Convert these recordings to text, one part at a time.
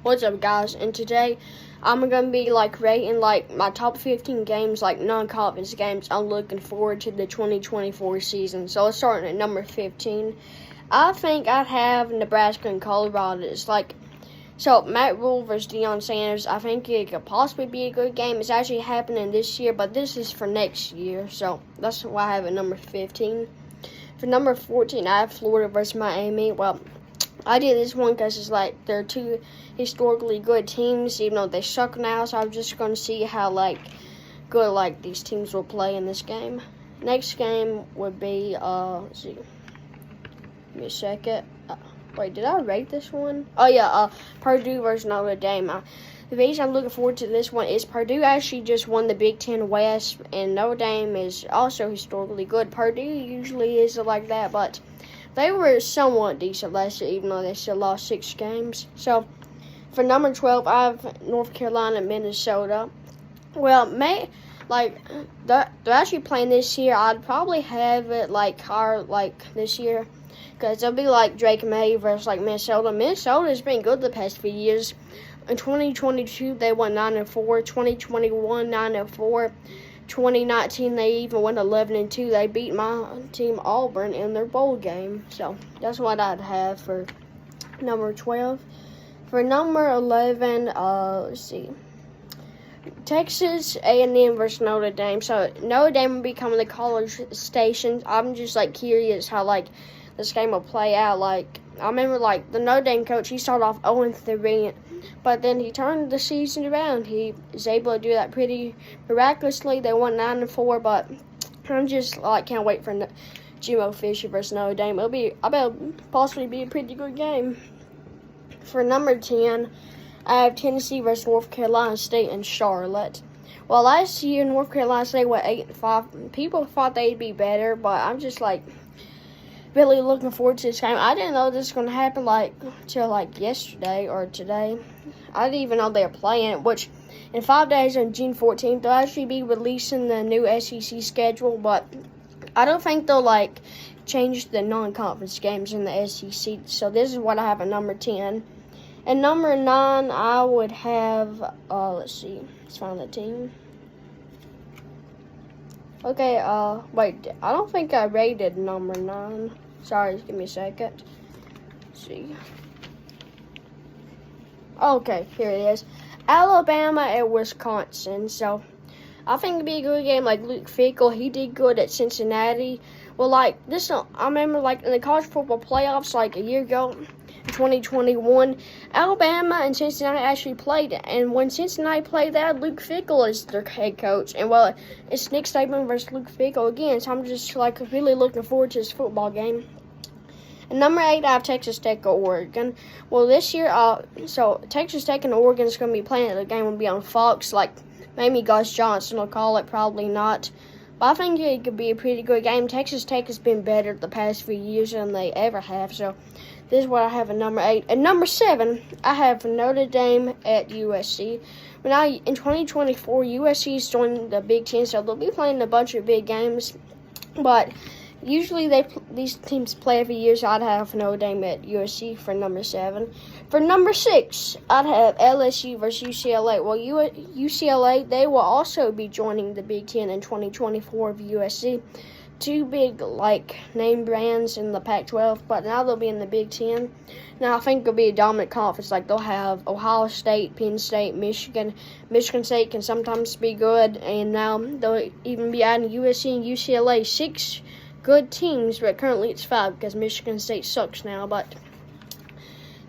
What's up, guys? And today I'm gonna be rating my top 15 games, non-conference games I'm looking forward to the 2024 season. So let's start at number 15. I think I'd have Nebraska and Colorado. So Matt Rule versus Deion Sanders. I think it could possibly be a good game. It's actually happening this year, but this is for next year. So that's why I have it number 15. For number 14, I have Florida versus Miami. Well, I did this one because they're two historically good teams, even though they suck now. So I'm just going to see how good these teams will play in this game. Next game would be let's see. Give me a second. Wait, did I rate this one? Oh yeah, Purdue versus Notre Dame. The reason I'm looking forward to this one is Purdue actually just won the Big Ten West, and Notre Dame is also historically good. Purdue usually is like that, but they were somewhat decent last year, even though they still lost 6 games. So, for number 12, I have North Carolina and Minnesota. Well, they're actually playing this year. I'd probably have it higher this year, because it'll be Drake May versus Minnesota. Minnesota's been good the past few years. In 2022, they won 9-4. 2021, 9-4. 2019, they even went 11-2. They beat my team Auburn in their bowl game. So that's what I'd have for number 12. For number 11, let's see, Texas A&M versus Notre Dame. So Notre Dame will be coming to College Station. I'm just curious how this game will play out. I remember the Notre Dame coach, he started off 0-3, but then he turned the season around. He was able to do that pretty miraculously. They won 9-4, but I'm just can't wait for Jimbo Fisher versus Notre Dame. I bet it'll possibly be a pretty good game. For number 10, I have Tennessee versus North Carolina State in Charlotte. Well, last year North Carolina State went 8-5. People thought they'd be better, but I'm just really looking forward to this game. I didn't know this was going to happen till yesterday or today. I didn't even know they were playing it, which in 5 days on June 14th, they'll actually be releasing the new SEC schedule, but I don't think they'll change the non-conference games in the SEC. So this is what I have at number 10. And number 9, I would have, let's see, let's find the team. Okay, wait, I don't think I rated number 9. Sorry, give me a second. Let's see. Okay, here it is. Alabama and Wisconsin. So, I think it'd be a good game. Luke Fickell, he did good at Cincinnati. Well, I remember in the college football playoffs a year ago, 2021, Alabama and Cincinnati actually played, and when Cincinnati played, they had Luke Fickell as their head coach, and it's Nick Saban versus Luke Fickell again, so I'm just really looking forward to this football game. And number 8, I have Texas Tech or Oregon. Well, this year, so Texas Tech and Oregon is going to be playing. The game will be on Fox, maybe Gus Johnson will call it, probably not. But I think it could be a pretty good game. Texas Tech has been better the past few years than they ever have. So this is what I have at number 8. And number 7, I have Notre Dame at USC. Now, in 2024, USC is joining the Big Ten, so they'll be playing a bunch of big games. But usually these teams play every year, so I'd have Notre Dame at USC for number 7. For number 6, I'd have LSU versus UCLA. Well, UCLA, they will also be joining the Big Ten in 2024 of USC. Two big, name brands in the Pac-12, but now they'll be in the Big Ten. Now, I think it'll be a dominant conference. They'll have Ohio State, Penn State, Michigan. Michigan State can sometimes be good, and now they'll even be adding USC and UCLA. 6 good teams, but currently it's 5 because Michigan State sucks now. But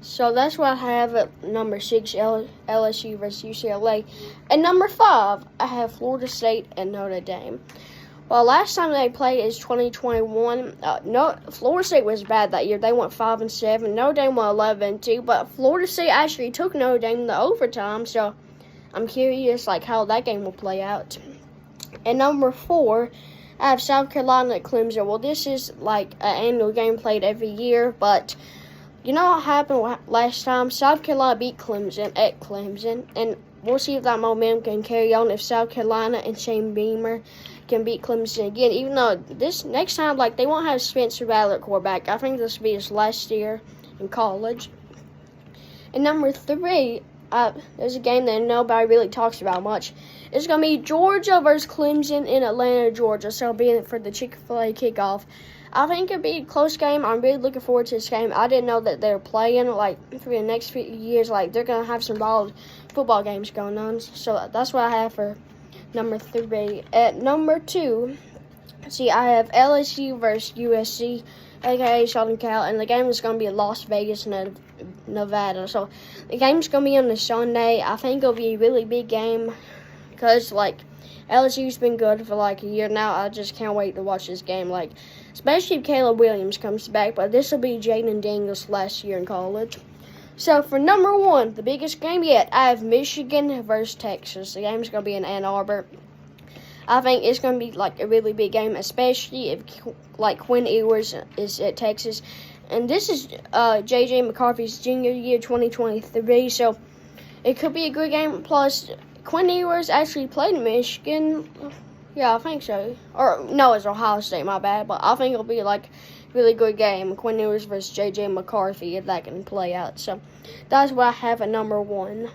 so that's what I have at number 6, LSU versus UCLA. And number 5, I have Florida State and Notre Dame. Well, last time they played is 2021. Florida State was bad that year. They went 5-7. Notre Dame went 11-2, but Florida State actually took Notre Dame to overtime. So I'm curious how that game will play out. And number 4, I have South Carolina at Clemson. Well, this is an annual game played every year, but you know what happened last time? South Carolina beat Clemson at Clemson, and we'll see if that momentum can carry on, if South Carolina and Shane Beamer can beat Clemson again, even though this next time, they won't have Spencer Rattler at quarterback. I think this will be his last year in college. And number 3, there's a game that nobody really talks about much. It's going to be Georgia versus Clemson in Atlanta, Georgia. So it'll be for the Chick-fil-A kickoff. I think it'll be a close game. I'm really looking forward to this game. I didn't know that they're playing, like, for the next few years. Like, they're going to have some football games going on. So that's what I have for number 3. At number 2, see, I have LSU versus USC, a.k.a. Southern Cal. And the game is going to be in Las Vegas, Nevada. So the game's going to be on a Sunday. I think it'll be a really big game because, like, LSU's been good for, like, a year now. I just can't wait to watch this game, like, especially if Caleb Williams comes back. But this will be Jaden Daniels' last year in college. So for number 1, the biggest game yet, I have Michigan versus Texas. The game's going to be in Ann Arbor. I think it's going to be, like, a really big game, especially if, like, Quinn Ewers is at Texas. And this is J.J. McCarthy's junior year, 2023, so it could be a good game. Plus, Quinn Ewers actually played in Michigan. Yeah, I think so. Or, no, it's Ohio State, my bad. But I think it'll be, like, a really good game. Quinn Ewers versus J.J. McCarthy, if that can play out. So, that's what I have at number 1.